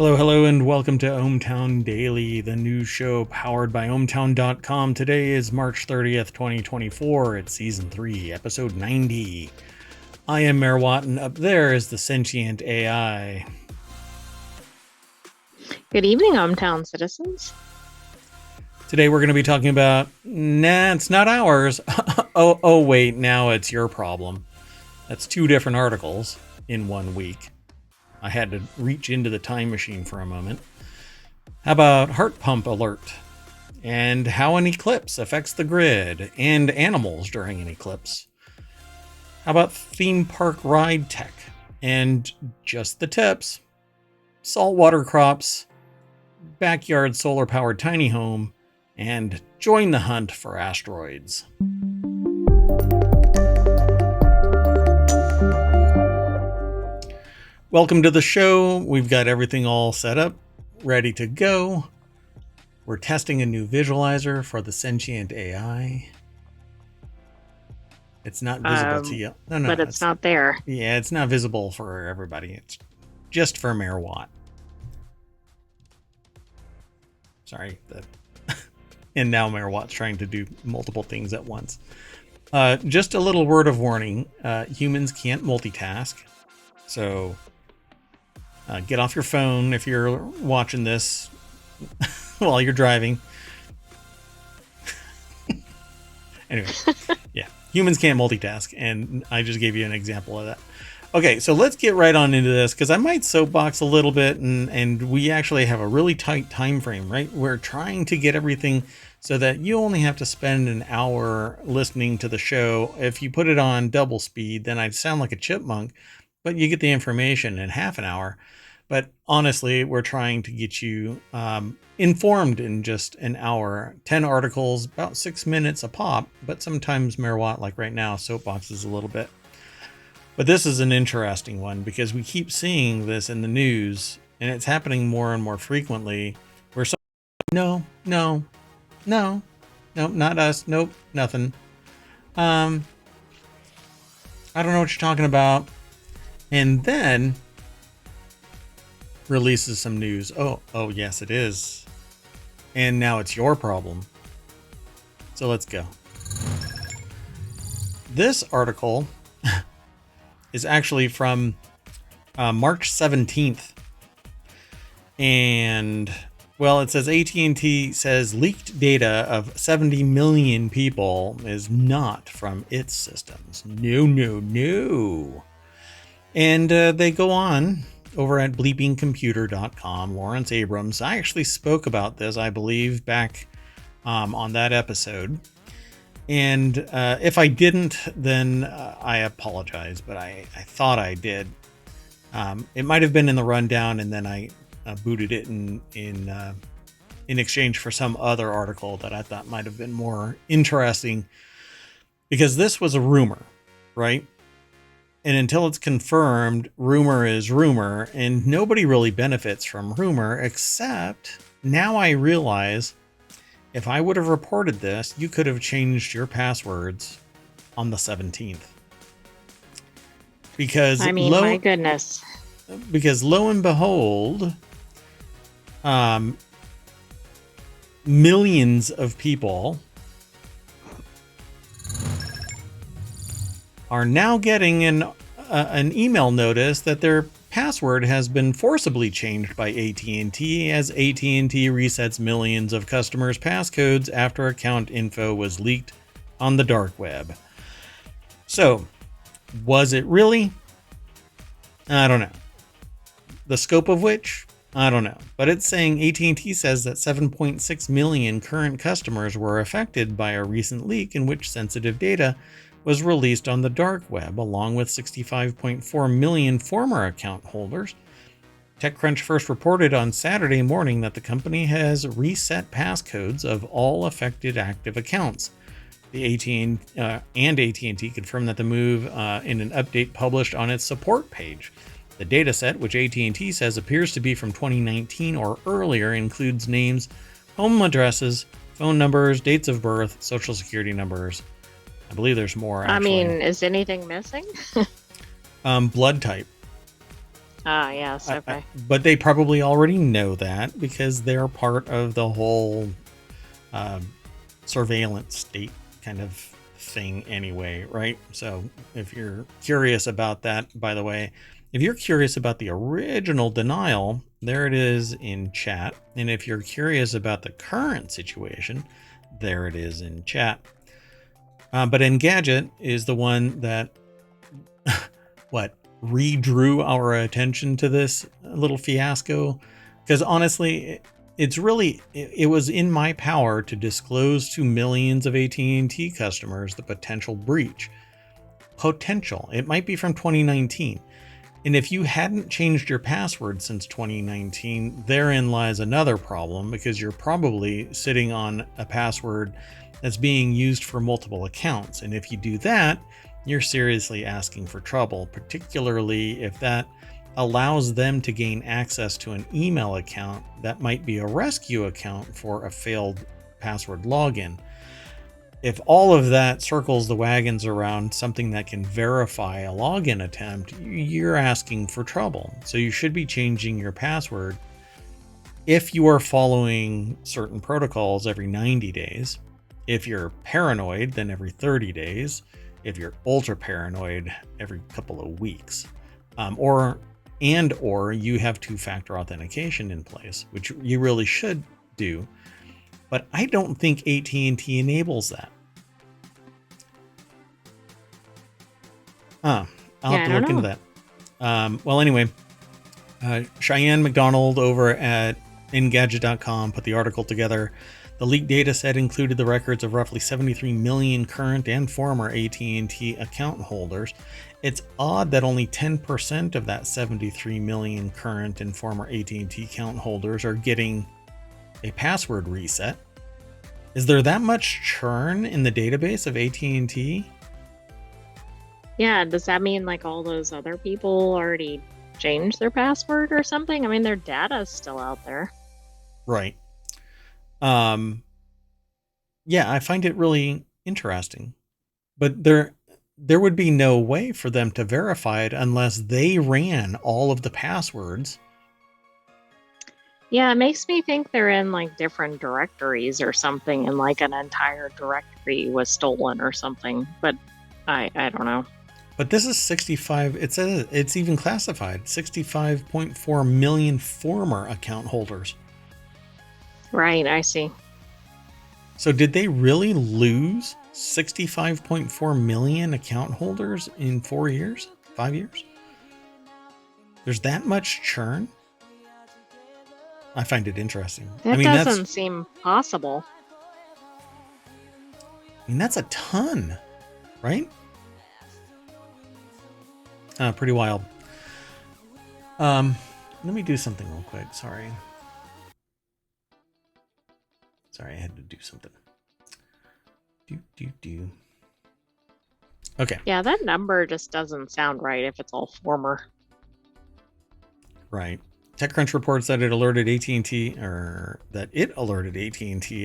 Hello, hello, and welcome to ohmTown Daily, the news show powered by ohmTown.com. Today is March 30th, 2024. It's Season 3, Episode 90. I am Mayor Watt, and up there is the sentient AI. Good evening, ohmTown citizens. Today we're going to be talking about, it's not ours. oh, wait, now it's your problem. That's two different articles in 1 week. I had to reach into the time machine for a moment. How about heart pump alert? And how an eclipse affects the grid and animals during an eclipse. How about theme park ride tech? And just the tips. Saltwater crops, backyard solar powered tiny home, and join the hunt for asteroids. Welcome to the show. We've got everything all set up, ready to go. We're testing a new visualizer for the sentient AI. It's not visible to you. No, but it's not there. Yeah, it's not visible for everybody. It's just for Mayor Watt. Sorry. And now Mayor Watt's trying to do multiple things at once. Just a little word of warning. Humans can't multitask. So get off your phone if you're watching this while you're driving. Anyway, yeah, humans can't multitask, and I just gave you an example of that. Okay, so let's get right on into this, because I might soapbox a little bit, and we actually have a really tight time frame, right? We're trying to get everything so that you only have to spend an hour listening to the show. If you put it on double speed, then I'd sound like a chipmunk, but you get the information in half an hour. But honestly, we're trying to get you informed in just an hour. 10 articles, about 6 minutes a pop, but sometimes Mayor Watt, like right now, soapboxes a little bit. But this is an interesting one because we keep seeing this in the news, and it's happening more and more frequently. Where no, not us. Nope, nothing. I don't know what you're talking about. And then releases some news. Oh, yes, it is. And now it's your problem. So let's go. This article is actually from March 17th. And, well, it says AT&T says leaked data of 70 million people is not from its systems. No. And they go on over at bleepingcomputer.com. Lawrence Abrams. I actually spoke about this, I believe, back on that episode. And if I didn't, then I apologize, but I thought I did. It might have been in the rundown, and then I booted it in exchange for some other article that I thought might have been more interesting, because this was a rumor, right? And until it's confirmed, rumor is rumor, and nobody really benefits from rumor, except now I realize if I would have reported this, you could have changed your passwords on the 17th. Because my goodness. Because lo and behold, millions of people are now getting an email notice that their password has been forcibly changed by AT&T as AT&T resets millions of customers' passcodes after account info was leaked on the dark web. So, was it really? I don't know. The scope of which? I don't know. But it's saying AT&T says that 7.6 million current customers were affected by a recent leak in which sensitive data was released on the dark web, along with 65.4 million former account holders. TechCrunch first reported on Saturday morning that the company has reset passcodes of all affected active accounts. The AT&T confirmed that the move in an update published on its support page. The dataset, which AT&T says appears to be from 2019 or earlier, includes names, home addresses, phone numbers, dates of birth, social security numbers. I believe there's more, actually. Is anything missing? Blood type. Ah, yes. Okay. But they probably already know that because they're part of the whole surveillance state kind of thing anyway, right? So if you're curious about that, by the way, if you're curious about the original denial, there it is in chat. And if you're curious about the current situation, there it is in chat. But Engadget is the one that redrew our attention to this little fiasco. Because honestly, it was in my power to disclose to millions of AT&T customers the potential breach. It might be from 2019. And if you hadn't changed your password since 2019, therein lies another problem, because you're probably sitting on a password that's being used for multiple accounts. And if you do that, you're seriously asking for trouble, particularly if that allows them to gain access to an email account that might be a rescue account for a failed password login. If all of that circles the wagons around something that can verify a login attempt, you're asking for trouble. So you should be changing your password if you are following certain protocols every 90 days. If you're paranoid, then every 30 days. If you're ultra paranoid, every couple of weeks. Or you have two-factor authentication in place, which you really should do. But I don't think AT&T enables that. I'll have to look into that. Well, anyway, Cheyenne McDonald over at Engadget.com put the article together. The leaked data set included the records of roughly 73 million current and former AT&T account holders. It's odd that only 10% of that 73 million current and former AT&T account holders are getting a password reset. Is there that much churn in the database of AT&T? Yeah, does that mean like all those other people already changed their password or something? I mean, their data's still out there. Right. Yeah, I find it really interesting. But there would be no way for them to verify it unless they ran all of the passwords. Yeah, it makes me think they're in like different directories or something, and like an entire directory was stolen or something. But I don't know. But this is 65. It says it's even classified 65.4 million former account holders. Right, I see. So did they really lose 65.4 million account holders in 4 years? 5 years? There's that much churn? I find it interesting. That doesn't seem possible. I mean, that's a ton, right? Pretty wild. Let me do something real quick. Sorry, I had to do something. Okay. Yeah, that number just doesn't sound right if it's all former. Right. TechCrunch reports that it alerted AT&T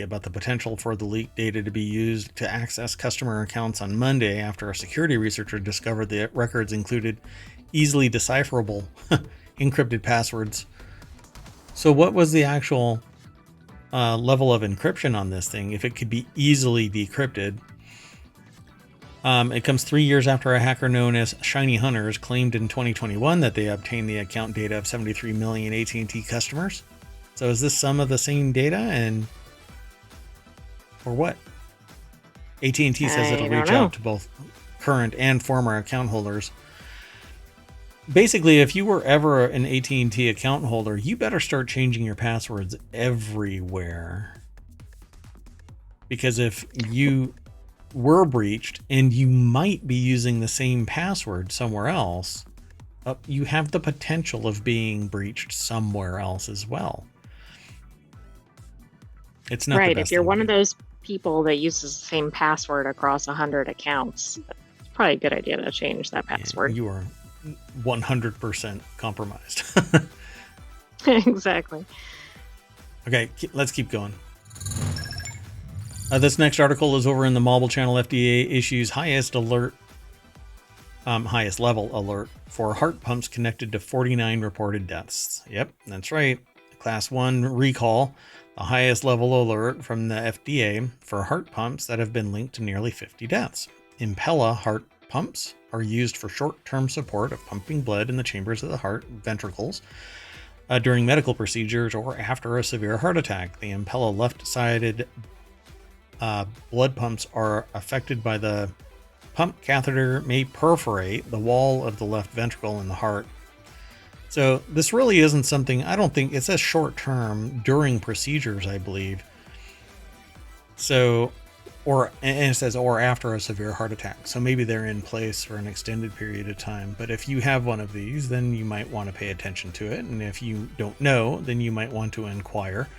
about the potential for the leaked data to be used to access customer accounts on Monday after a security researcher discovered the records included easily decipherable encrypted passwords. So what was the actual level of encryption on this thing if it could be easily decrypted? It comes 3 years after a hacker known as Shiny Hunters claimed in 2021 that they obtained the account data of 73 million AT&T customers. So is this some of the same data, or what? AT&T says it'll reach out to both current and former account holders. Basically, if you were ever an AT&T account holder, you better start changing your passwords everywhere. Because if you were breached and you might be using the same password somewhere else, you have the potential of being breached somewhere else as well. It's not right. If you're one of those people that uses the same password across 100 accounts, it's probably a good idea to change that password. You are 100% compromised. Exactly. Okay, let's keep going. This next article is over in the Mobile Channel. FDA issues highest alert highest level alert for heart pumps connected to 49 reported deaths. Yep, that's right. Class 1 recall, the highest level alert from the FDA for heart pumps that have been linked to nearly 50 deaths. Impella heart pumps are used for short-term support of pumping blood in the chambers of the heart ventricles during medical procedures or after a severe heart attack. The Impella left-sided blood pumps are affected by the pump catheter may perforate the wall of the left ventricle in the heart. So this really isn't something, I don't think, it says short term during procedures, I believe. So, and it says, or after a severe heart attack. So maybe they're in place for an extended period of time. But if you have one of these, then you might want to pay attention to it. And if you don't know, then you might want to inquire.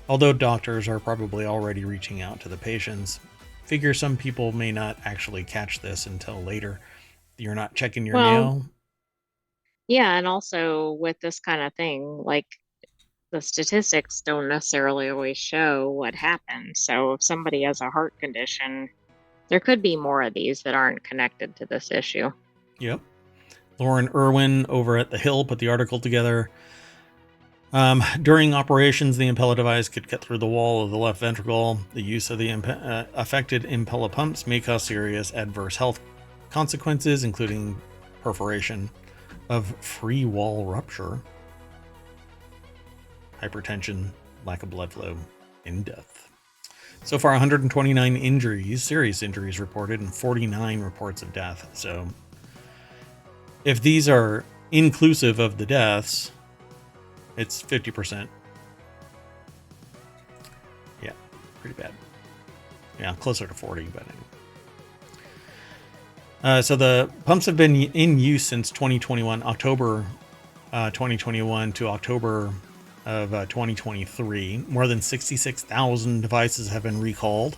Although doctors are probably already reaching out to the patients. Figure some people may not actually catch this until later. You're not checking your mail. Yeah, and also with this kind of thing, like the statistics don't necessarily always show what happened. So if somebody has a heart condition, there could be more of these that aren't connected to this issue. Yep. Lauren Irwin over at The Hill put the article together. During operations, the Impella device could cut through the wall of the left ventricle. The use of the affected Impella pumps may cause serious adverse health consequences, including perforation of free wall rupture, hypertension, lack of blood flow, and death. So far, 129 injuries, serious injuries reported, and 49 reports of death. So if these are inclusive of the deaths, it's 50%. Yeah, pretty bad. Yeah, closer to 40, but anyway. So the pumps have been in use since 2021, October 2021 to October of 2023. More than 66,000 devices have been recalled.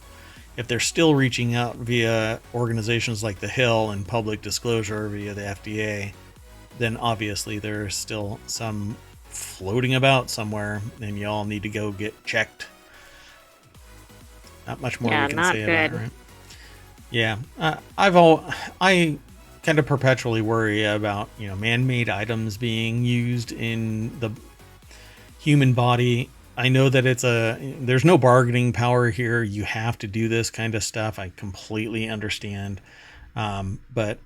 If they're still reaching out via organizations like The Hill and public disclosure via the FDA, then obviously there's still some floating about somewhere, and you all need to go get checked. Not much more we can say about it, right? Yeah, I kind of perpetually worry about man-made items being used in the human body. I know that there's no bargaining power here. You have to do this kind of stuff. I completely understand, but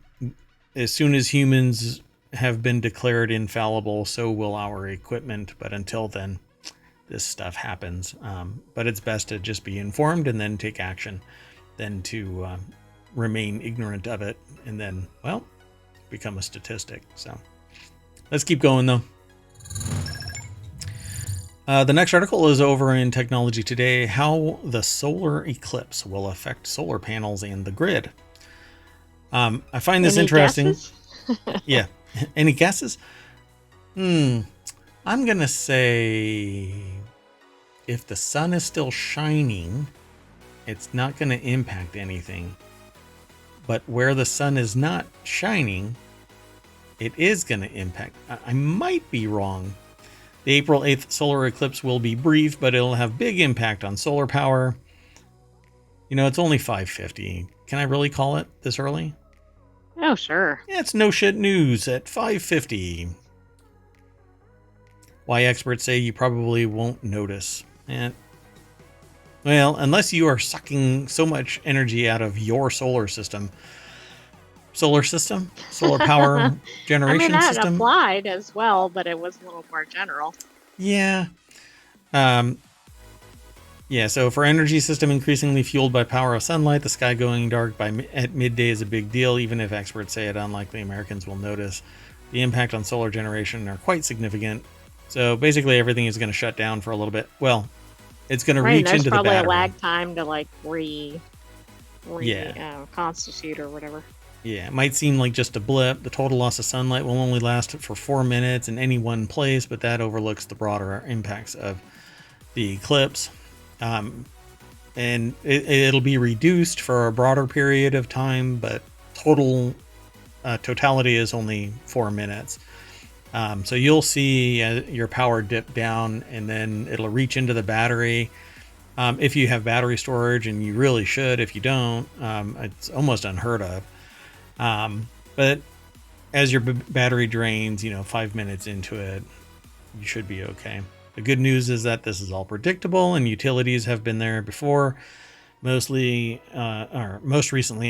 as soon as humans have been declared infallible, so will our equipment. But until then, this stuff happens. But it's best to just be informed and then take action than to remain ignorant of it and then, well, become a statistic. So let's keep going, though. The next article is over in Technology Today, how the solar eclipse will affect solar panels and the grid. I find this interesting. Yeah. Any guesses? I'm going to say if the sun is still shining, it's not going to impact anything. But where the sun is not shining, it is going to impact. I might be wrong. The April 8th solar eclipse will be brief, but it'll have big impact on solar power. It's only 5:50. Can I really call it this early? Oh, sure. Yeah, it's no shit news at 5:50. Why experts say you probably won't notice. Well, unless you are sucking so much energy out of your solar power generation that system. applied as well, but it was a little more general. Yeah. So for energy system increasingly fueled by power of sunlight, the sky going dark at midday is a big deal. Even if experts say it unlikely Americans will notice, the impact on solar generation are quite significant. So basically everything is going to shut down for a little bit. Well, it's going to reach into the battery. There's probably a lag time to constitute or whatever. Yeah, it might seem like just a blip. The total loss of sunlight will only last for 4 minutes in any one place, but that overlooks the broader impacts of the eclipse. And it'll be reduced for a broader period of time, but totality is only 4 minutes. So you'll see your power dip down, and then it'll reach into the battery. If you have battery storage, and you really should, if you don't, it's almost unheard of. But as your battery drains, 5 minutes into it, you should be okay. The good news is that this is all predictable and utilities have been there before. Most recently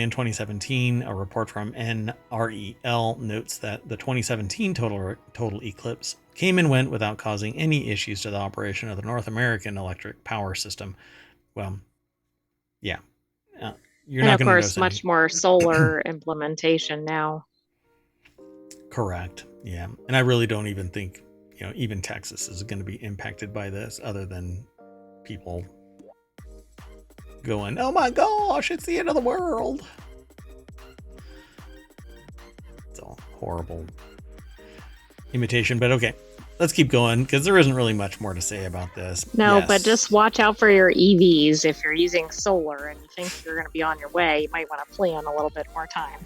in 2017, a report from NREL notes that the 2017 total eclipse came and went without causing any issues to the operation of the North American electric power system. Well, yeah. You're and not of going to course, notice any. much more solar implementation now. Correct. Yeah. And I really don't even think, even Texas is going to be impacted by this other than people going, oh my gosh, it's the end of the world. It's a horrible imitation, but okay. Let's keep going because there isn't really much more to say about this. No, Yes. but just watch out for your EVs. If you're using solar and you think you're going to be on your way, you might want to plan a little bit more time.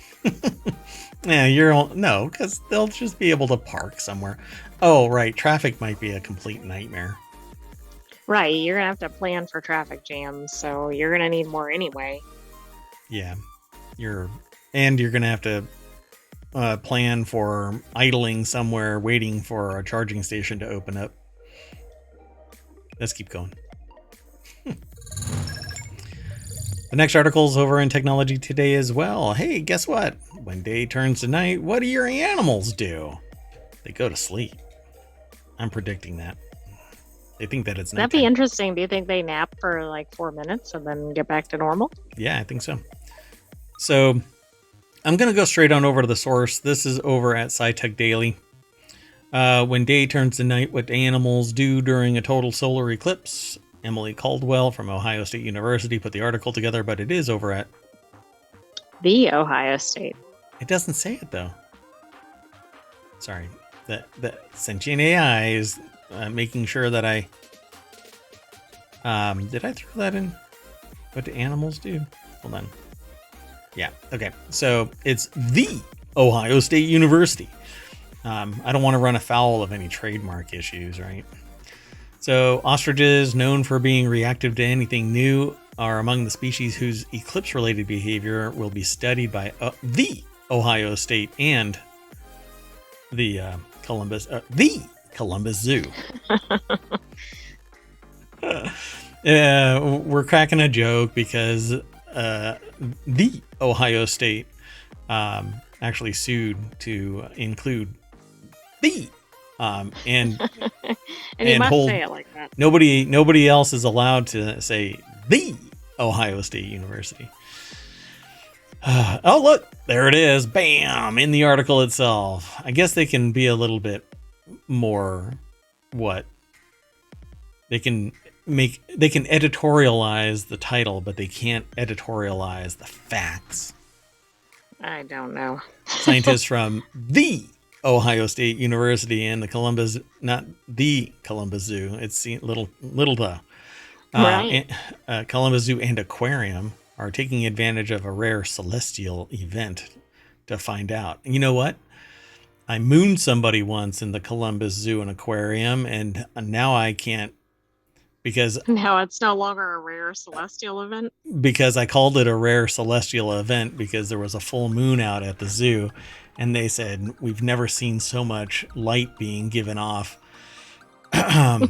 Yeah, no, because they'll just be able to park somewhere. Oh, right. Traffic might be a complete nightmare. Right, you're going to have to plan for traffic jams, so you're going to need more anyway. Yeah. You're going to have to plan for idling somewhere, waiting for a charging station to open up. Let's keep going. The next article's over in Technology Today as well. Hey, guess what? When day turns to night, what do your animals do? They go to sleep. I'm predicting that. They think that it's nighttime. That'd be interesting. Do you think they nap for like 4 minutes and then get back to normal? Yeah, I think so. So I'm going to go straight on over to the source. This is over at SciTech Daily. When day turns to night, what animals do during a total solar eclipse. Emily Caldwell from Ohio State University put the article together, but it is over at The Ohio State. It doesn't say it though. Sorry, the sentient AI is making sure that I did I throw that in? What do animals do? Hold on. Yeah. Okay. So it's the Ohio State University. I don't want to run afoul of any trademark issues, right? So ostriches, known for being reactive to anything new, are among the species whose eclipse-related behavior will be studied by the Ohio State and the Columbus Zoo. We're cracking a joke because the Ohio State actually sued to include the and and you must say it like that. Nobody else is allowed to say the Ohio State University. Oh, look, there it is. Bam, in the article itself. I guess they can be a little bit more they can editorialize the title, but they can't editorialize the facts. I don't know. Scientists from the Ohio State University and the Columbus, not the Columbus Zoo. It's little Right. Columbus Zoo and Aquarium are taking advantage of a rare celestial event to find out. And you know what? I mooned somebody once in the Columbus Zoo and Aquarium, and now I can't because No, it's no longer a rare celestial event. Because I called it a rare celestial event because there was a full moon out at the zoo, and they said we've never seen so much light being given off. And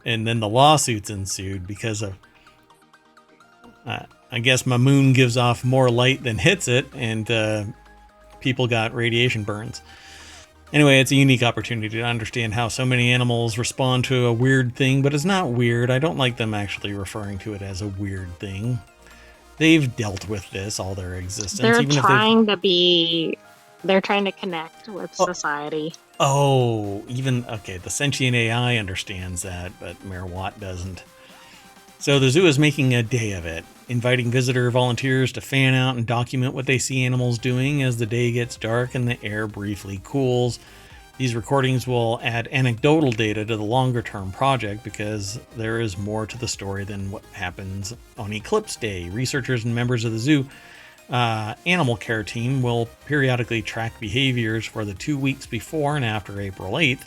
then the lawsuits ensued because of I guess my moon gives off more light than hits it, and people got radiation burns. Anyway, it's a unique opportunity to understand how so many animals respond to a weird thing, but it's not weird. I don't like them actually referring to it as a weird thing. They've dealt with this all their existence. They're trying to connect with society. The sentient AI understands that, but Mayor Watt doesn't. So the zoo is making a day of it, inviting visitor volunteers to fan out and document what they see animals doing as the day gets dark and the air briefly cools. These recordings will add anecdotal data to the longer-term project because there is more to the story than what happens on Eclipse Day. Researchers and members of the zoo animal care team will periodically track behaviors for the 2 weeks before and after April 8th,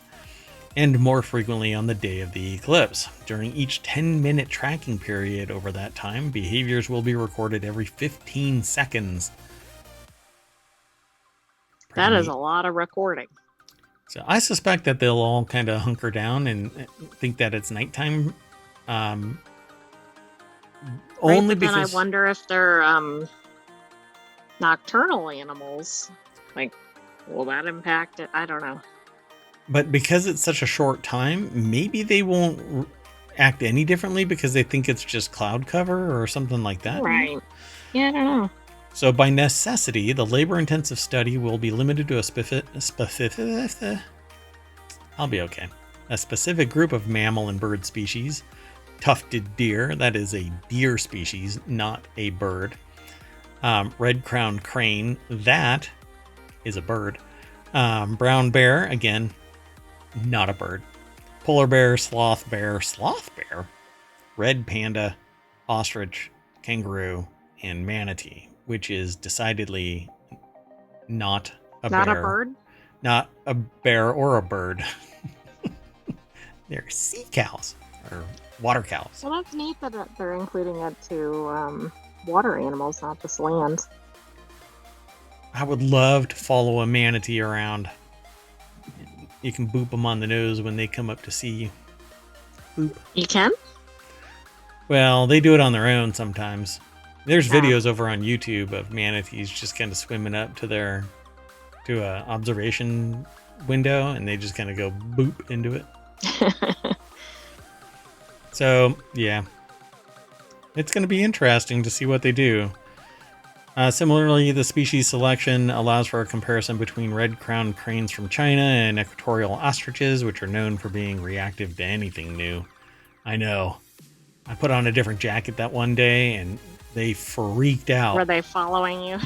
and more frequently on the day of the eclipse. During each 10-minute tracking period over that time, behaviors will be recorded every 15 seconds. That is neat. a lot of recording. So I suspect that they'll all kind of hunker down and think that it's nighttime. Um, Right, only but then I because, wonder if they're nocturnal animals. Like, will that impact it? I don't know. but because it's such a short time, maybe they won't act any differently because they think it's just cloud cover or something like that. Right. Yeah, I don't know. So by necessity, the labor-intensive study will be limited to I'll be okay. A specific group of mammal and bird species. Tufted deer, that is a deer species, not a bird. Red-crowned crane, that is a bird. Brown bear, again, not a bird. Polar bear, sloth bear, red panda, ostrich, kangaroo, and manatee, which is decidedly not a Not a bear. bird? Not a bear or a bird. They're sea cows or water cows. Well, that's neat that they're including it to water animals, not just land. I would love to follow a manatee around. You can boop them on the nose when they come up to see you. Boop. You can? Well, they do it on their own sometimes. There's Oh. videos over on YouTube of manatees just kind of swimming up to a observation window, and they just kind of go boop into it. So, yeah. It's going to be interesting to see what they do. Similarly, the species selection allows for a comparison between red-crowned cranes from China and equatorial ostriches, which are known for being reactive to anything new. I know. I put on a different jacket that one day, and they freaked out. Were they following you?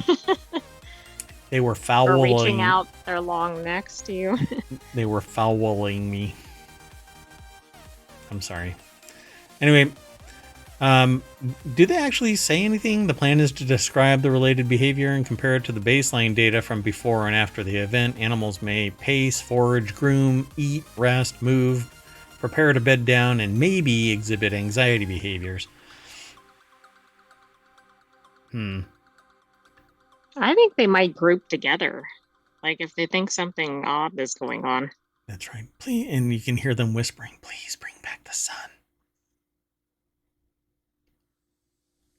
They were Or fouling. reaching out their long necks to you? They were fouling me. I'm sorry. Anyway, do they actually say anything? The plan is to describe the related behavior and compare it to the baseline data from before and after the event. Animals may pace, forage, groom, eat, rest, move, prepare to bed down, and maybe exhibit anxiety behaviors. I think they might group together. Like if they think something odd is going on. That's right. Please, and you can hear them whispering, "Please bring back the sun."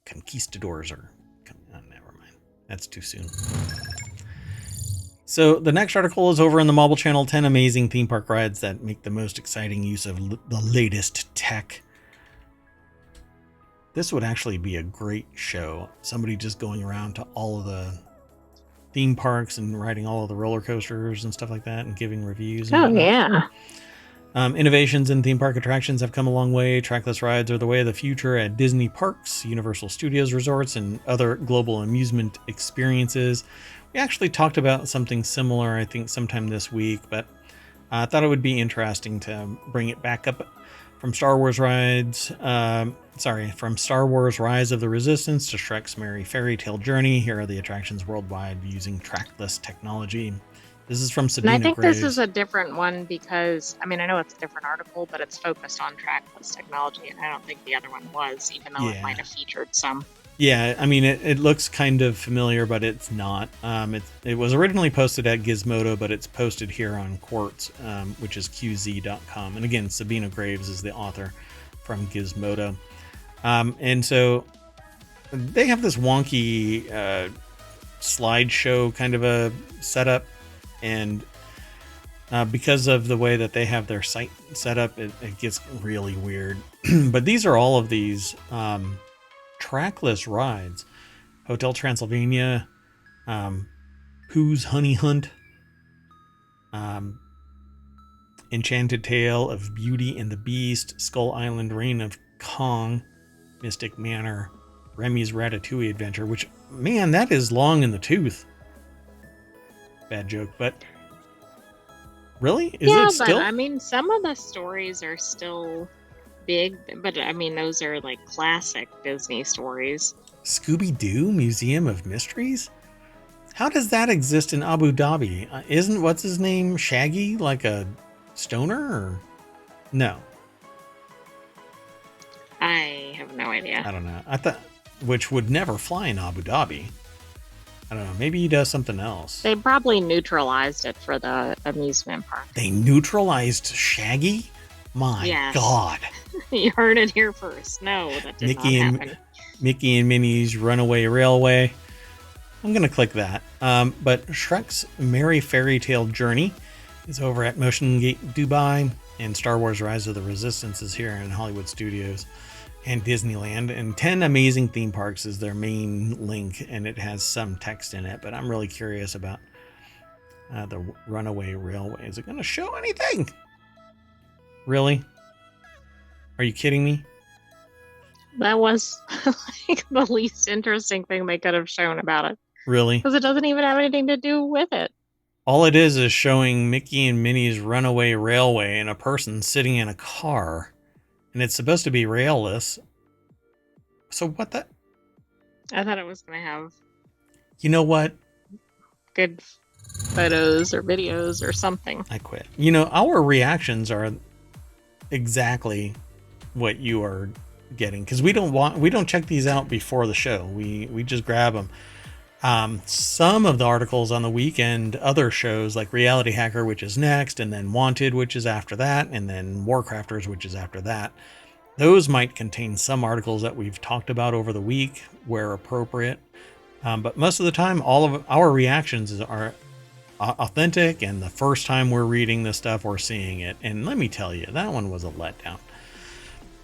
Conquistadors are... Oh, never mind. That's too soon. So the next article is over in the Mobile Channel, 10 amazing theme park rides that make the most exciting use of the latest tech. This would actually be a great show. Somebody just going around to all of the theme parks and riding all of the roller coasters and stuff like that and giving reviews. And whatnot. Yeah. Innovations in theme park attractions have come a long way. Trackless rides are the way of the future at Disney parks, Universal Studios resorts, and other global amusement experiences. We actually talked about something similar, I think, sometime this week, but I thought it would be interesting to bring it back up from Star Wars rides. From Star Wars Rise of the Resistance to Shrek's Merry Fairy Tale Journey. Here are the attractions worldwide using trackless technology. This is from Sabina And I think Graves. this is a different one because, I mean, I know it's a different article, but it's focused on trackless technology, and I don't think the other one was, even though it might have featured some. Yeah, I mean, it looks kind of familiar, but it's not. It was originally posted at Gizmodo, but it's posted here on Quartz, which is QZ.com. And again, Sabina Graves is the author from Gizmodo. And so they have this wonky slideshow kind of a setup. And because of the way that they have their site set up, it gets really weird. But these are all of these trackless rides. Hotel Transylvania, Pooh's Honey Hunt, Enchanted Tale of Beauty and the Beast, Skull Island Reign of Kong, Mystic Manor, Remy's Ratatouille Adventure, which, man, that is long in the tooth. Bad joke, but really? Is it still? But I mean, some of the stories are still big, but I mean, those are like classic Disney stories. Scooby-Doo Museum of Mysteries? How does that exist in Abu Dhabi? Isn't what's his name Shaggy like a stoner or no? I have no idea. I don't know. I thought which would never fly in Abu Dhabi. I don't know. Maybe he does something else. They probably neutralized it for the amusement park. They neutralized Shaggy? My Yes. God. You heard it here first. No, that did not happen. Mickey and Minnie's Runaway Railway. I'm going to click that. But Shrek's Merry Fairy Tale Journey is over at Motion Gate Dubai, and Star Wars Rise of the Resistance is here in Hollywood Studios and Disneyland. And 10 Amazing Theme Parks is their main link, and it has some text in it. But I'm really curious about the Runaway Railway. Is it going to show anything? Really? Are you kidding me? That was like the least interesting thing they could have shown about it. Really? Because it doesn't even have anything to do with it. All it is showing Mickey and Minnie's Runaway Railway and a person sitting in a car. And it's supposed to be railless. So what the... I thought it was going to have... You know what? Good photos or videos or something. I quit. You know, our reactions are exactly what you are getting, because we don't check these out before the show. We just grab them. Some of the articles on the weekend, other shows like Reality Hacker, which is next, and then Wanted, which is after that, and then Warcrafters, which is after that. Those might contain some articles that we've talked about over the week where appropriate. But most of the time, all of our reactions are authentic, and the first time we're reading this stuff, we're seeing it. And let me tell you, that one was a letdown.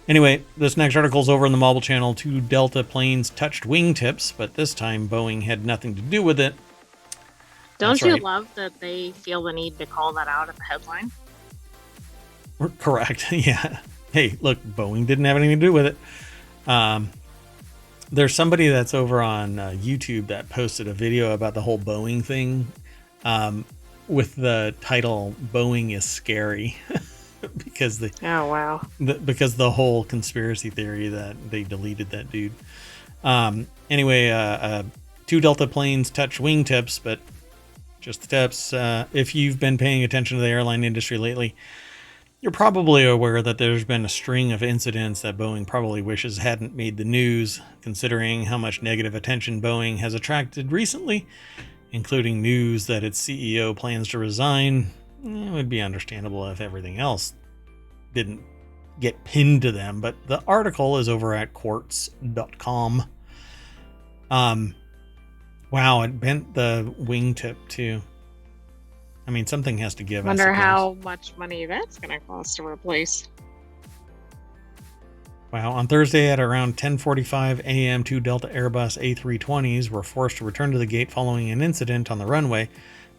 Anyway, this next article is over in the Mobile Channel. 2 Delta planes touched wingtips, but this time Boeing had nothing to do with it. Don't you love that they feel the need to call that out at the headline? Correct. Yeah. Hey, look, Boeing didn't have anything to do with it. There's somebody that's over on YouTube that posted a video about the whole Boeing thing with the title "Boeing is Scary." Because because the whole conspiracy theory that they deleted that dude. Anyway, 2 Delta planes touch wingtips, but just the tips. If you've been paying attention to the airline industry lately, you're probably aware that there's been a string of incidents that Boeing probably wishes hadn't made the news, considering how much negative attention Boeing has attracted recently, including news that its CEO plans to resign. It would be understandable if everything else didn't get pinned to them, but the article is over at quartz.com. Wow, it bent the wingtip too. I mean, something has to give. Wonder how much money that's going to cost to replace. Wow, on Thursday at around 10:45 a.m., 2 Delta Airbus A320s were forced to return to the gate following an incident on the runway.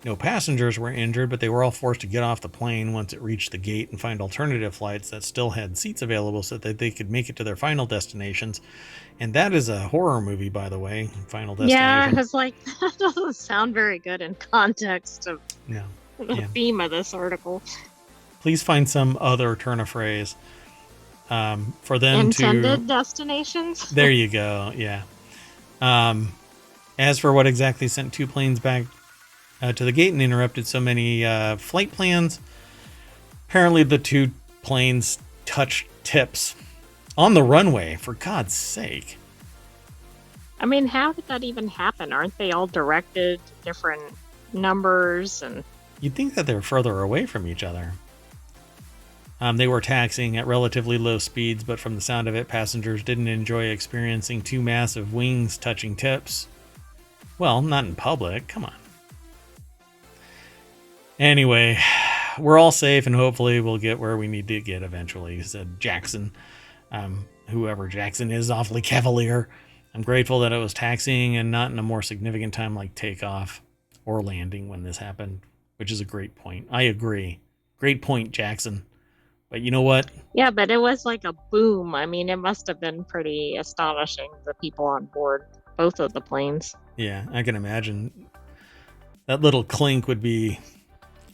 No passengers were injured, but they were all forced to get off the plane once it reached the gate and find alternative flights that still had seats available so that they could make it to their final destinations. And that is a horror movie, by the way, Final Destination. Yeah, I was like, that doesn't sound very good in context of the theme of this article. Please find some other turn of phrase for them Intended destinations? There you go, yeah. As for what exactly sent 2 planes back to the gate and interrupted so many flight plans, apparently the 2 planes touched tips on the runway, for God's sake. I mean, how did that even happen? Aren't they all directed different numbers? And you'd think that they're further away from each other. They were taxiing at relatively low speeds, but from the sound of it, passengers didn't enjoy experiencing 2 massive wings touching tips. Well, not in public. Come on. Anyway, we're all safe, and hopefully we'll get where we need to get eventually, said Jackson. Whoever Jackson is, awfully cavalier. I'm grateful that it was taxiing and not in a more significant time like takeoff or landing when this happened, which is a great point. I agree. Great point, Jackson. But you know what? Yeah, but it was like a boom. I mean, it must have been pretty astonishing, the people on board both of the planes. Yeah, I can imagine. That little clink would be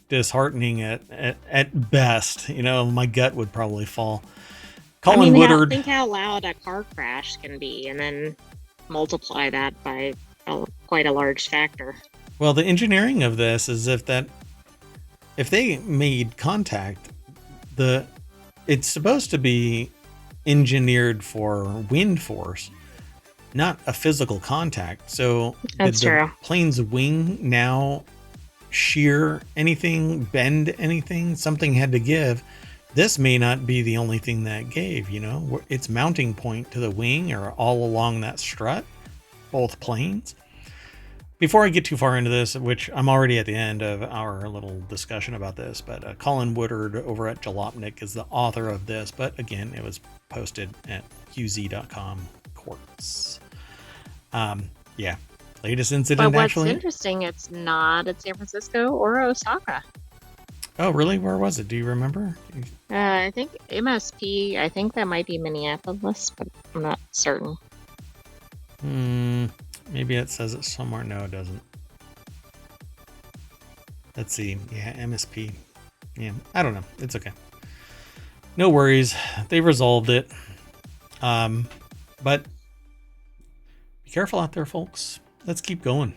disheartening at best. You know, my gut would probably fall. Colin Woodard. Think how loud a car crash can be, and then multiply that by quite a large factor. Well, the engineering of this is if they made contact, it's supposed to be engineered for wind force, not a physical contact. So did That's the true. plane's wing now shear anything, bend anything? Something had to give. This may not be the only thing that gave, its mounting point to the wing or all along that strut, both planes. Before I get too far into this, which I'm already at the end of our little discussion about this, but Colin Woodard over at Jalopnik is the author of this. But again, it was posted at qz.com quartz. Yeah, latest incident But what's actually. interesting, it's not at San Francisco or Osaka. Oh, really? Where was it? Do you remember? I think MSP, I think that might be Minneapolis, but I'm not certain. Maybe it says it somewhere. No, it doesn't. Let's see. Yeah, MSP. Yeah, I don't know. It's okay. No worries. They resolved it. But be careful out there, folks. Let's keep going.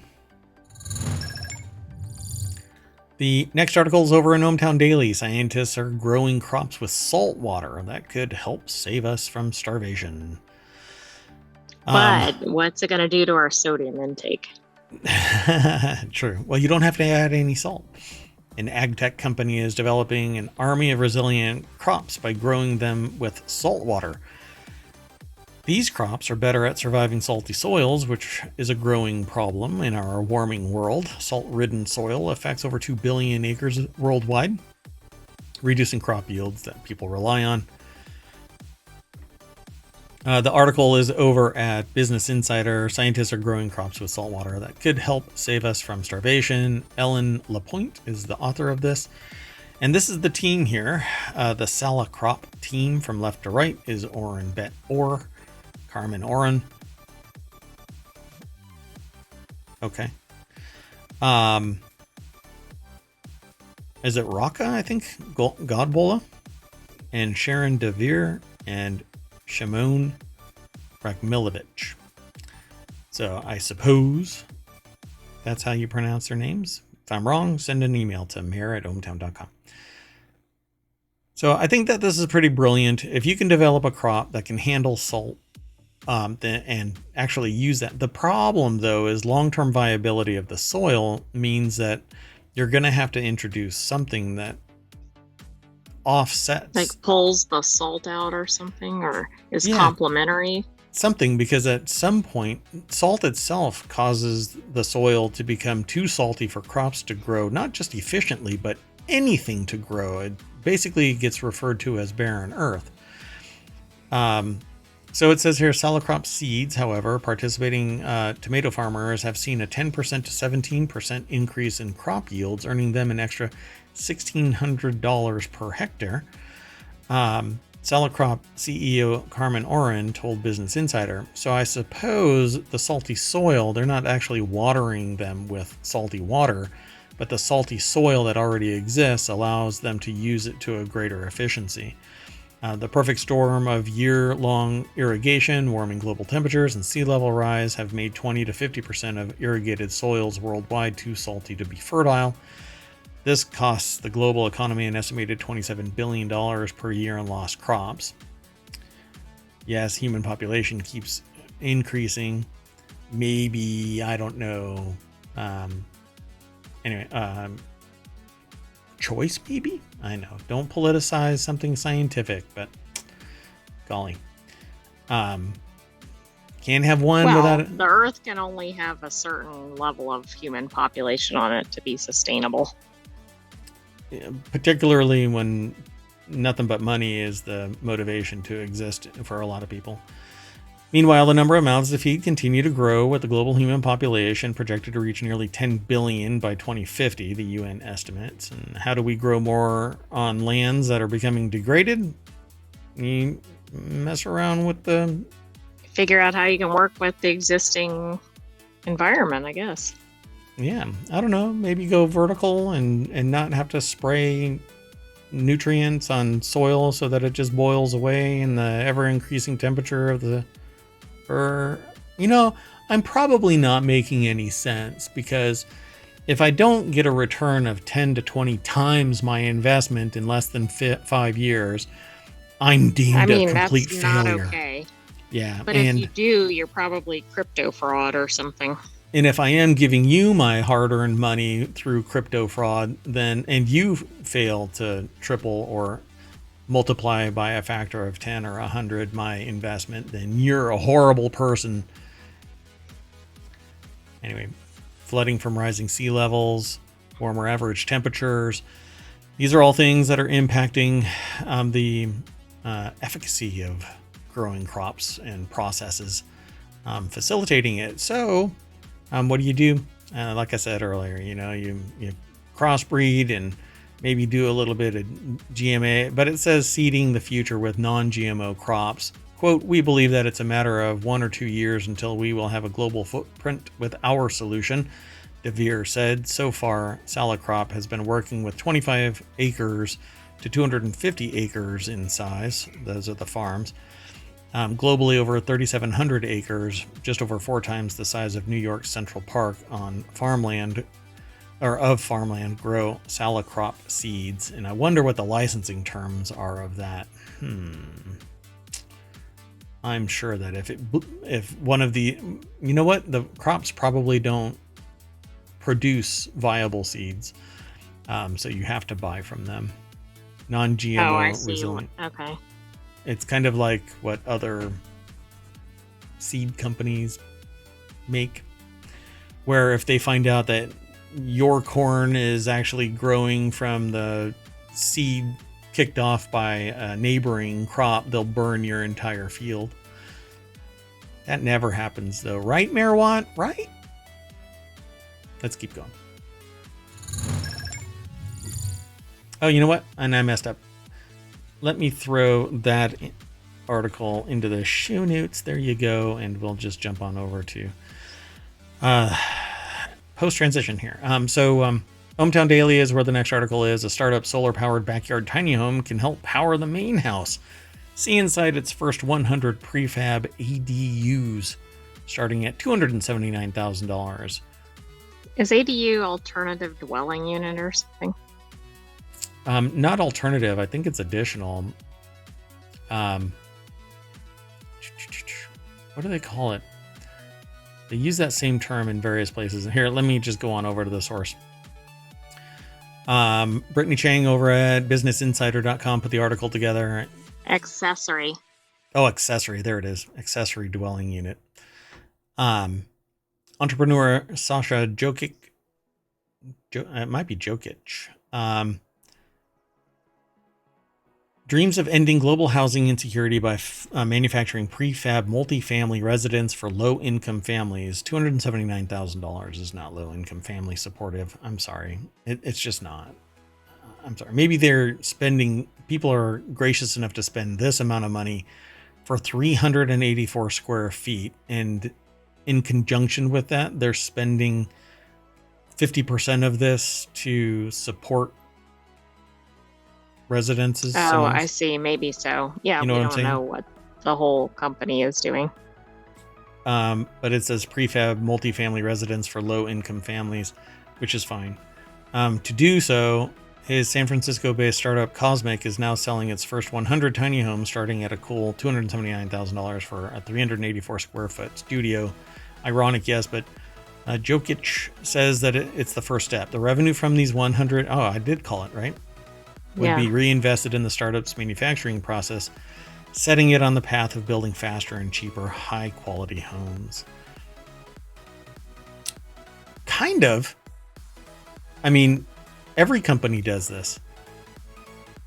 The next article is over in ohmTown Daily. Scientists are growing crops with salt water that could help save us from starvation. But what's it going to do to our sodium intake? True. Well, you don't have to add any salt. An ag tech company is developing an army of resilient crops by growing them with salt water. These crops are better at surviving salty soils, which is a growing problem in our warming world. Salt-ridden soil affects over 2 billion acres worldwide, reducing crop yields that people rely on. The article is over at Business Insider. Scientists are growing crops with salt water that could help save us from starvation. Ellen Lapointe is the author of this. And this is the team here. The Saltwater Crop team from left to right is Oren Bet Orr, Carmen Oren. Okay. Is it Raka, I think? Godbola? And Sharon DeVere and Shimon Rakmilovich. So I suppose that's how you pronounce their names. If I'm wrong, send an email to mayor@ohmtown.com. So I think that this is pretty brilliant. If you can develop a crop that can handle salt and actually use that. The problem, though, is long-term viability of the soil means that you're going to have to introduce something that offsets, like pulls the salt out or something, or is complementary. Something, because at some point, salt itself causes the soil to become too salty for crops to grow, not just efficiently, but anything to grow. It basically gets referred to as barren earth. So it says here, Saltwater Crops seeds, however, participating tomato farmers have seen a 10% to 17% increase in crop yields, earning them an extra $1,600 per hectare. Saltwater Crop CEO Carmen Oren told Business Insider. So I suppose the salty soil, they're not actually watering them with salty water, but the salty soil that already exists allows them to use it to a greater efficiency. The perfect storm of year-long irrigation, warming global temperatures, and sea level rise have made 20 to 50% of irrigated soils worldwide too salty to be fertile. This costs the global economy an estimated $27 billion per year in lost crops. Yes, human population keeps increasing. Maybe, I don't know. Choice, maybe? I know. Don't politicize something scientific, but golly. Can't have one without it. The Earth can only have a certain level of human population on it to be sustainable. Particularly when nothing but money is the motivation to exist for a lot of people. Meanwhile, the number of mouths to feed continue to grow, with the global human population projected to reach nearly 10 billion by 2050, the UN estimates. And how do we grow more on lands that are becoming degraded? You mess around with the... Figure out how you can work with the existing environment, I guess. Yeah, I don't know. Maybe go vertical and not have to spray nutrients on soil so that it just boils away in the ever-increasing temperature of the... I'm probably not making any sense, because if I don't get a return of 10 to 20 times my investment in less than 5 years, I'm deemed a complete failure. Not okay. Yeah, But if you do, you're probably crypto fraud or something. and if I am giving you my hard-earned money through crypto fraud, then and you fail to triple or multiply by a factor of 10 or 100 my investment, then you're a horrible person. Anyway, flooding from rising sea levels, warmer average temperatures. These are all things that are impacting the efficacy of growing crops and processes, facilitating it. So, what do? Like I said earlier, you crossbreed and maybe do a little bit of GMA, but it says seeding the future with non-GMO crops. Quote, we believe that it's a matter of 1 or 2 years until we will have a global footprint with our solution, DeVere said. So far, Saltwater Crop has been working with 25 acres to 250 acres in size. Those are the farms. Globally, over 3,700 acres, just over 4 times the size of New York's Central Park on farmland, grow Saltwater Crop seeds. And I wonder what the licensing terms are of that. I'm sure that if one of the, the crops probably don't produce viable seeds, so you have to buy from them. Non-GMO Oh, I see. resilient. Okay. It's kind of like what other seed companies make, where if they find out that your corn is actually growing from the seed kicked off by a neighboring crop, they'll burn your entire field. That never happens though, right, Mayor Watt? Right? Let's keep going. Oh, you know what? And I messed up. Let me throw that article into the show notes. There you go. And we'll just jump on over to post-transition here. ohmTown Daily is where the next article is. A startup solar-powered backyard tiny home can help power the main house. See inside its first 100 prefab ADUs, starting at $279,000. Is ADU alternative dwelling unit or something? Not alternative. I think it's additional. What do they call it? They use that same term in various places. Here, let me just go on over to the source. Brittany Chang over at businessinsider.com put the article together. Accessory. Oh, accessory. There it is. Accessory dwelling unit. Entrepreneur Sasha Jokic. It might be Jokic. Dreams of ending global housing insecurity by manufacturing prefab multifamily residents for low-income families. $279,000 is not low-income family supportive. I'm sorry. It's just not. I'm sorry. Maybe people are gracious enough to spend this amount of money for 384 square feet. And in conjunction with that, they're spending 50% of this to support residences. Oh, I see. Maybe so. Yeah, we don't know what the whole company is doing. But it says prefab multifamily residence for low-income families, which is fine. To do so, his San Francisco-based startup Cosmic is now selling its first 100 tiny homes, starting at a cool $279,000 for a 384 square foot studio. Ironic, yes, but Jokic says that it's the first step. The revenue from these 100, I did call it, right? Would be reinvested in the startup's manufacturing process, setting it on the path of building faster and cheaper, high-quality homes. Kind of. I mean, every company does this,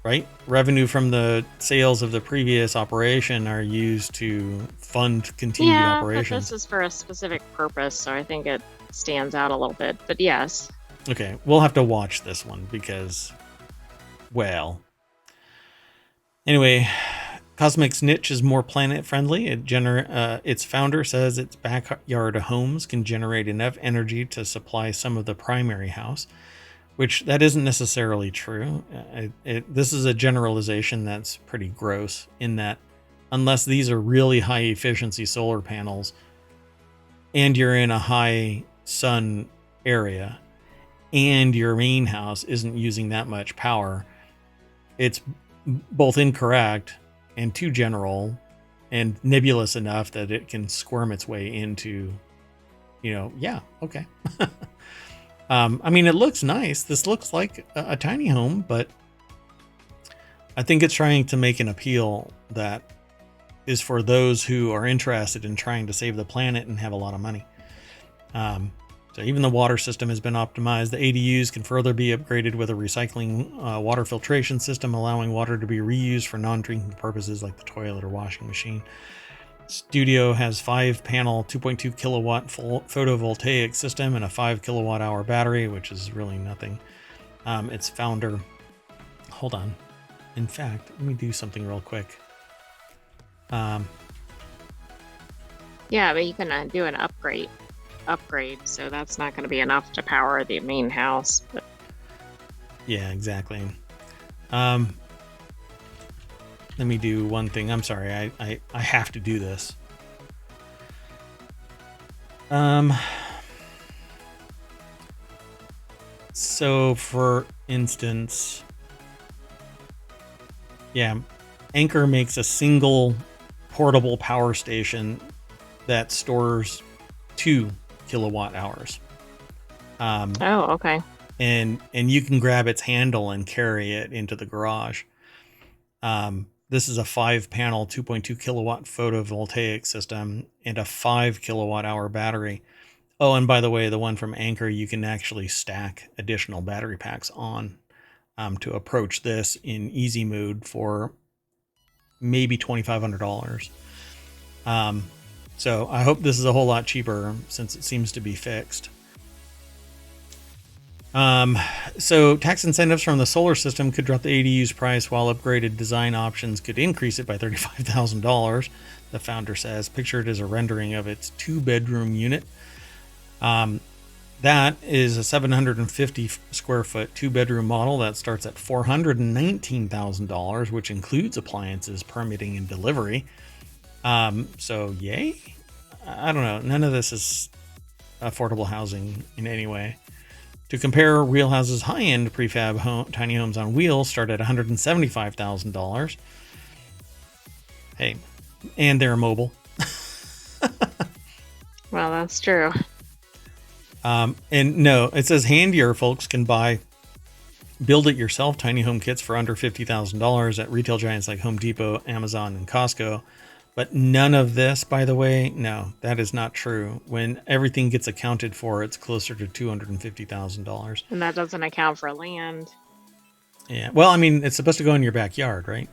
right? Revenue from the sales of the previous operation are used to fund continued operations. But this is for a specific purpose, so I think it stands out a little bit. But yes. Okay, we'll have to watch this one because, well, anyway, Cosmic's niche is more planet-friendly. Its founder says its backyard homes can generate enough energy to supply some of the primary house, which that isn't necessarily true. This is a generalization that's pretty gross in that unless these are really high-efficiency solar panels and you're in a high sun area and your main house isn't using that much power, it's both incorrect and too general and nebulous enough that it can squirm its way into, yeah, okay. I mean, it looks nice. This looks like a tiny home, but I think it's trying to make an appeal that is for those who are interested in trying to save the planet and have a lot of money. So even the water system has been optimized. The ADUs can further be upgraded with a recycling water filtration system, allowing water to be reused for non-drinking purposes like the toilet or washing machine. Studio has 5-panel 2.2 kilowatt photovoltaic system and a 5 kilowatt hour battery, which is really nothing. Its founder, hold on. In fact, let me do something real quick. Yeah, but you can do an upgrade, so that's not going to be enough to power the main house. But yeah, exactly. Let me do one thing. I'm sorry, I have to do this. So for instance, yeah, Anchor makes a single portable power station that stores 2 kilowatt hours. Oh, okay. And you can grab its handle and carry it into the garage. This is a 5-panel 2.2 kilowatt photovoltaic system and a 5 kilowatt hour battery. Oh, and by the way, the one from Anchor, you can actually stack additional battery packs on to approach this in easy mode for maybe $2,500. So I hope this is a whole lot cheaper since it seems to be fixed. So tax incentives from the solar system could drop the ADU's price, while upgraded design options could increase it by $35,000. The founder says, pictured as a rendering of its 2-bedroom unit. That is a 750 square foot 2-bedroom model that starts at $419,000, which includes appliances, permitting, and delivery. So yay? I don't know. None of this is affordable housing in any way. To compare, Real House's high-end prefab tiny homes on wheels start at $175,000. Hey, and they're mobile. Well, that's true. And no, it says handier folks can buy build-it-yourself tiny home kits for under $50,000 at retail giants like Home Depot, Amazon, and Costco. But none of this, by the way, no, that is not true. When everything gets accounted for, it's closer to $250,000. And that doesn't account for land. Yeah, well, I mean, it's supposed to go in your backyard, right?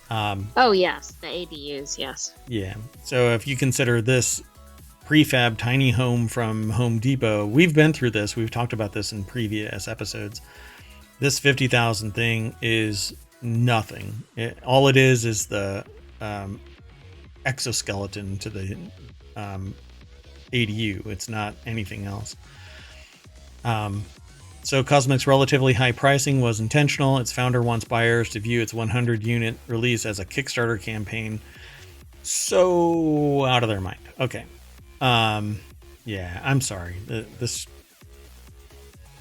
Oh, yes, the ADUs, yes. Yeah, so if you consider this prefab tiny home from Home Depot, we've been through this. We've talked about this in previous episodes. This $50,000 thing is nothing. All it is the exoskeleton to the ADU. It's not anything else. So Cosmic's relatively high pricing was intentional. Its founder wants buyers to view its 100 unit release as a Kickstarter campaign. So out of their mind. Okay. Yeah, I'm sorry. This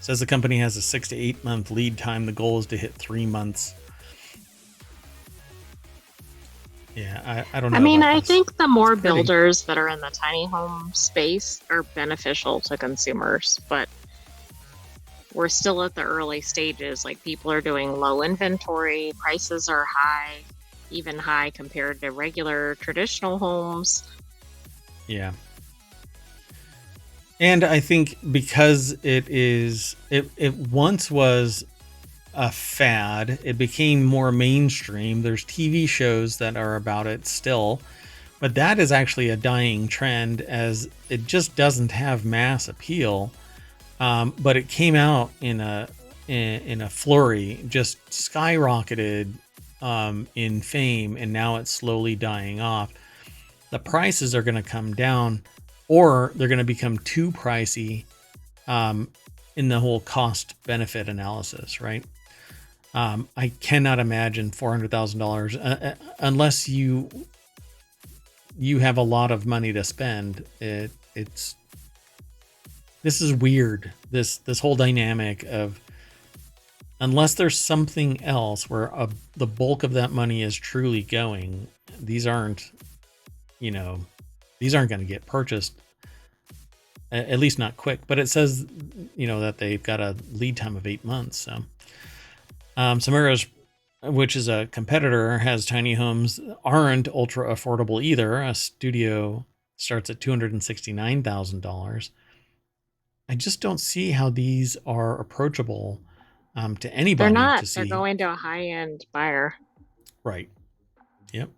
says the company has a 6 to 8 month lead time. The goal is to hit 3 months. Yeah, I don't know. I mean, I think the more builders that are in the tiny home space are beneficial to consumers, but we're still at the early stages. Like, people are doing low inventory, prices are high, even high compared to regular traditional homes. Yeah. And I think because it once was a fad, it became more mainstream. There's TV shows that are about it still, but that is actually a dying trend, as it just doesn't have mass appeal. But it came out in a flurry, just skyrocketed in fame, and now it's slowly dying off. The prices are going to come down, or they're going to become too pricey in the whole cost benefit analysis, right? I cannot imagine $400,000 unless you have a lot of money to spend. This is weird. This whole dynamic of, unless there's something else where the bulk of that money is truly going, these aren't these aren't going to get purchased, at least not quick. But it says, that they've got a lead time of 8 months. So Samura's, which is a competitor, has tiny homes aren't ultra affordable either. A studio starts at $269,000. I just don't see how these are approachable to They're anybody not. to They're see. going to a high-end buyer. Right. Yep.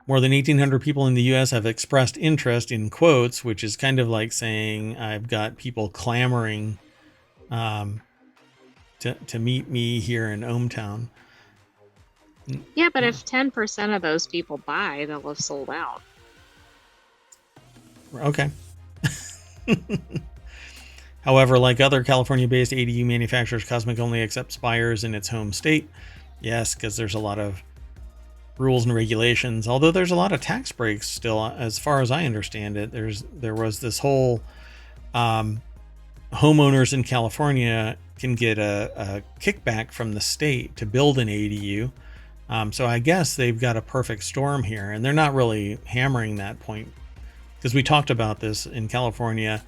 More than 1,800 people in the U.S. have expressed interest, in quotes, which is kind of like saying I've got people clamoring to meet me here in ohmTown. Yeah, but if 10% of those people buy, they'll have sold out. Okay. However, like other California-based ADU manufacturers, Cosmic only accepts buyers in its home state. Yes, because there's a lot of rules and regulations, although there's a lot of tax breaks still, as far as I understand it. There was this whole homeowners in California can get a kickback from the state to build an ADU. So I guess they've got a perfect storm here, and they're not really hammering that point, because we talked about this in California.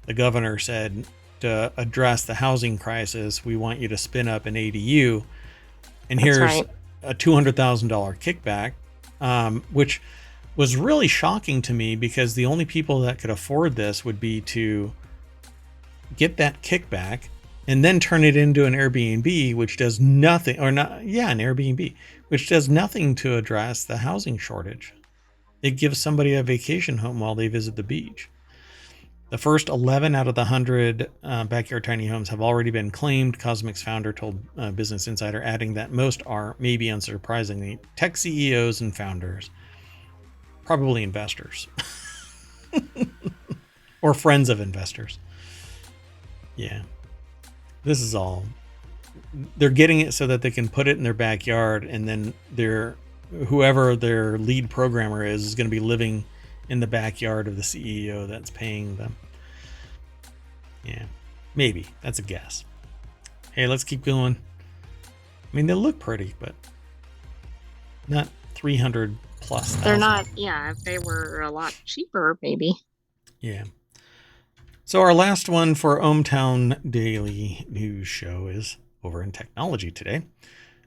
The governor said, to address the housing crisis, we want you to spin up an ADU, and That's here's right. a $200,000 kickback, which was really shocking to me, because the only people that could afford this would be to get that kickback and then turn it into an Airbnb, which does nothing, or not, yeah, an Airbnb, which does nothing to address the housing shortage. It gives somebody a vacation home while they visit the beach. The first 11 out of the 100 backyard tiny homes have already been claimed, Cosmic's founder told Business Insider, adding that most are, maybe unsurprisingly, tech CEOs and founders. Probably investors. Or friends of investors. Yeah. This is all... They're getting it so that they can put it in their backyard, and then whoever their lead programmer is going to be living in the backyard of the CEO that's paying them. Yeah, maybe. That's a guess. Hey, let's keep going. I mean, they look pretty, but not 300 plus. They're not, yeah, if they were a lot cheaper, maybe. Yeah. So our last one for ohmTown Daily News Show is over in technology today.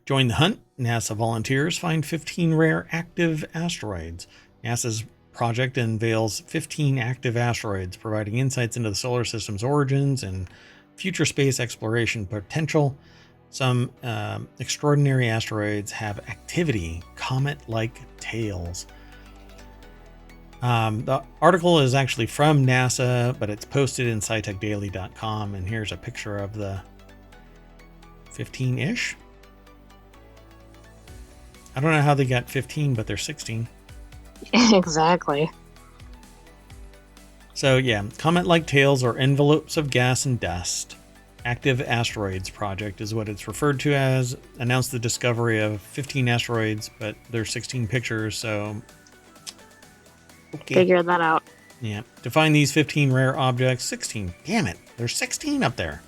Join the hunt. NASA volunteers find 15 rare active asteroids. NASA's project unveils 15 active asteroids, providing insights into the solar system's origins and future space exploration potential. Some extraordinary asteroids have activity, comet-like tails. The article is actually from NASA, but it's posted in scitechdaily.com, and here's a picture of the 15-ish. I don't know how they got 15, but they're 16. Exactly. So yeah, comet-like tails or envelopes of gas and dust. Active Asteroids Project is what it's referred to as. Announced the discovery of 15 asteroids, but there's 16 pictures, so... Okay. Figure that out. Yeah. To find these 15 rare objects, 16. Damn it. There's 16 up there.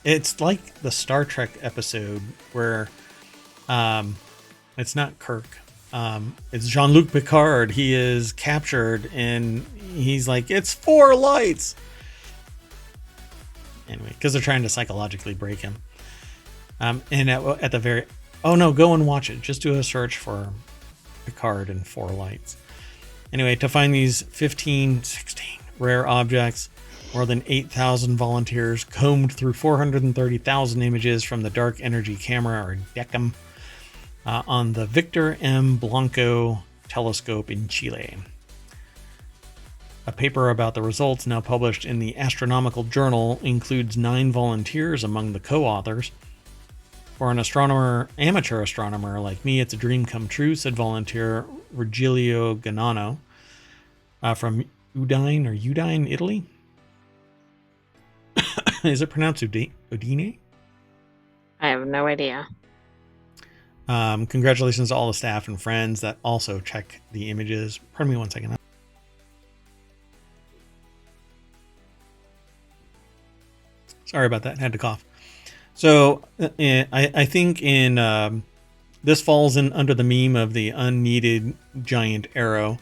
It's like the Star Trek episode where it's not Kirk. It's Jean-Luc Picard. He is captured and he's like, it's 4 lights. Anyway, because they're trying to psychologically break him. And at the very... Oh no, go and watch it. Just do a search for Picard and 4 lights. Anyway, to find these 16 rare objects, more than 8,000 volunteers combed through 430,000 images from the Dark Energy Camera, or DECAM, on the Victor M. Blanco telescope in Chile. A paper about the results, now published in the Astronomical Journal, includes 9 volunteers among the co-authors. For an amateur astronomer like me, it's a dream come true, said volunteer Virgilio Ganano from Udine, Italy. Is it pronounced Udine? I have no idea. Congratulations to all the staff and friends that also check the images. Pardon me one second. Sorry about that. Had to cough. So I think in this falls in under the meme of the unneeded giant arrow.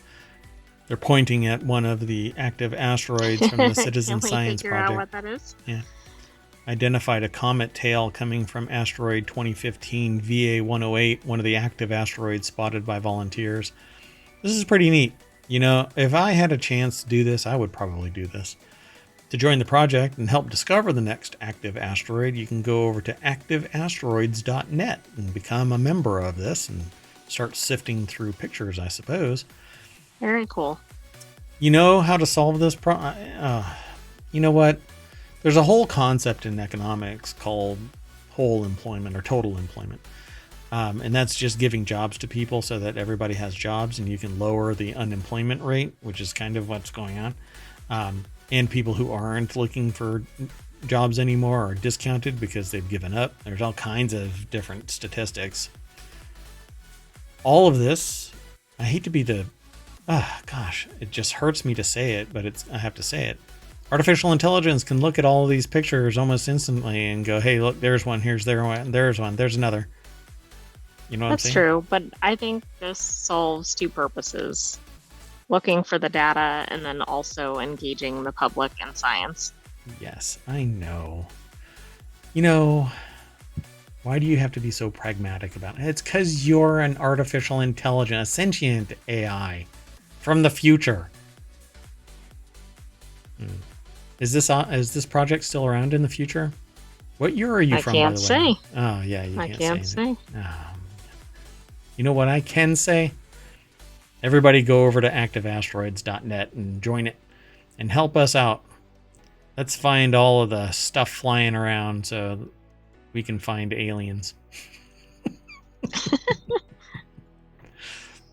They're pointing at one of the active asteroids from the Citizen Can we Science figure out Project. what that is? Yeah. Identified a comet tail coming from asteroid 2015 VA108, one of the active asteroids spotted by volunteers. This is pretty neat. You know, if I had a chance to do this, I would probably do this. To join the project and help discover the next active asteroid, you can go over to activeasteroids.net and become a member of this and start sifting through pictures, I suppose. Very cool. You know how to solve this you know what? There's a whole concept in economics called whole employment or total employment. And that's just giving jobs to people so that everybody has jobs and you can lower the unemployment rate, which is kind of what's going on. And people who aren't looking for jobs anymore are discounted because they've given up. There's all kinds of different statistics. All of this, I hate to be the, it just hurts me to say it, but I have to say it. Artificial intelligence can look at all of these pictures almost instantly and go, hey, look, there's one, there's one, there's another. You know what I'm saying? That's true, but I think this solves two purposes. Looking for the data and then also engaging the public in science. Yes, I know. You know, why do you have to be so pragmatic about it? It's because you're an artificial intelligence, a sentient AI from the future. Is this project still around in the future? What year are you from, by the way? I can't say. Oh, yeah, you I can't can't say. say. You know what I can say? Everybody go over to activeasteroids.net and join it and help us out. Let's find all of the stuff flying around so we can find aliens.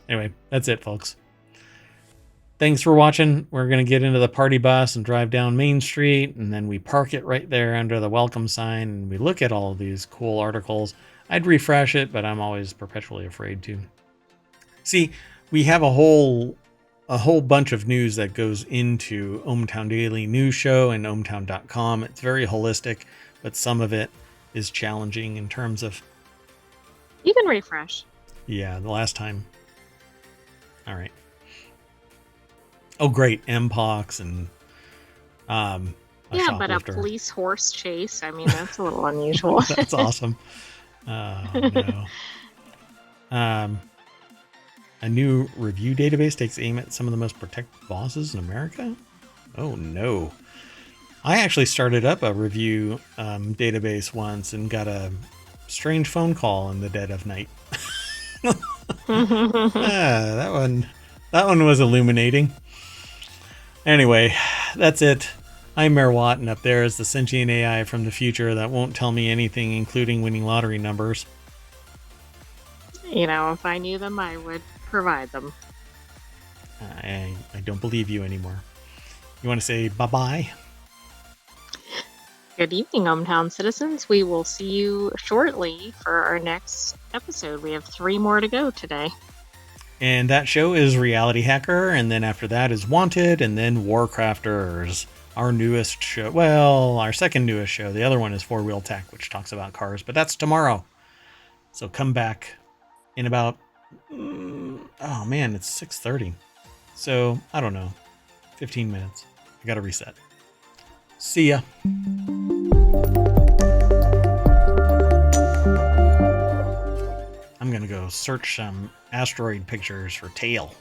Anyway, that's it, folks. Thanks for watching. We're going to get into the party bus and drive down Main Street, and then we park it right there under the welcome sign, and we look at all of these cool articles. I'd refresh it, but I'm always perpetually afraid to. See, we have a whole bunch of news that goes into ohmTown Daily News Show and ohmTown.com. It's very holistic, but some of it is challenging in terms of... You can refresh. Yeah, the last time. All right. Oh, great. Mpox and yeah, but a police horse chase. I mean, that's a little unusual. That's awesome. No. A new review database takes aim at some of the most protected bosses in America? Oh, no. I actually started up a review database once and got a strange phone call in the dead of night. That one was illuminating. Anyway, that's it. I'm Mayor Watt, and up there is the sentient AI from the future that won't tell me anything, including winning lottery numbers. You know, if I knew them, I would provide them. I don't believe you anymore. You want to say bye-bye? Good evening, ohmTown citizens. We will see you shortly for our next episode. We have 3 more to go today. And that show is Reality Hacker, and then after that is Wanted, and then Warcrafters, our newest show. Well, our second newest show. The other one is Four Wheel Tech, which talks about cars, but that's tomorrow. So come back in about, oh man, it's 6:30. So, I don't know, 15 minutes. I gotta reset. See ya. I'm gonna go search some asteroid pictures for tail.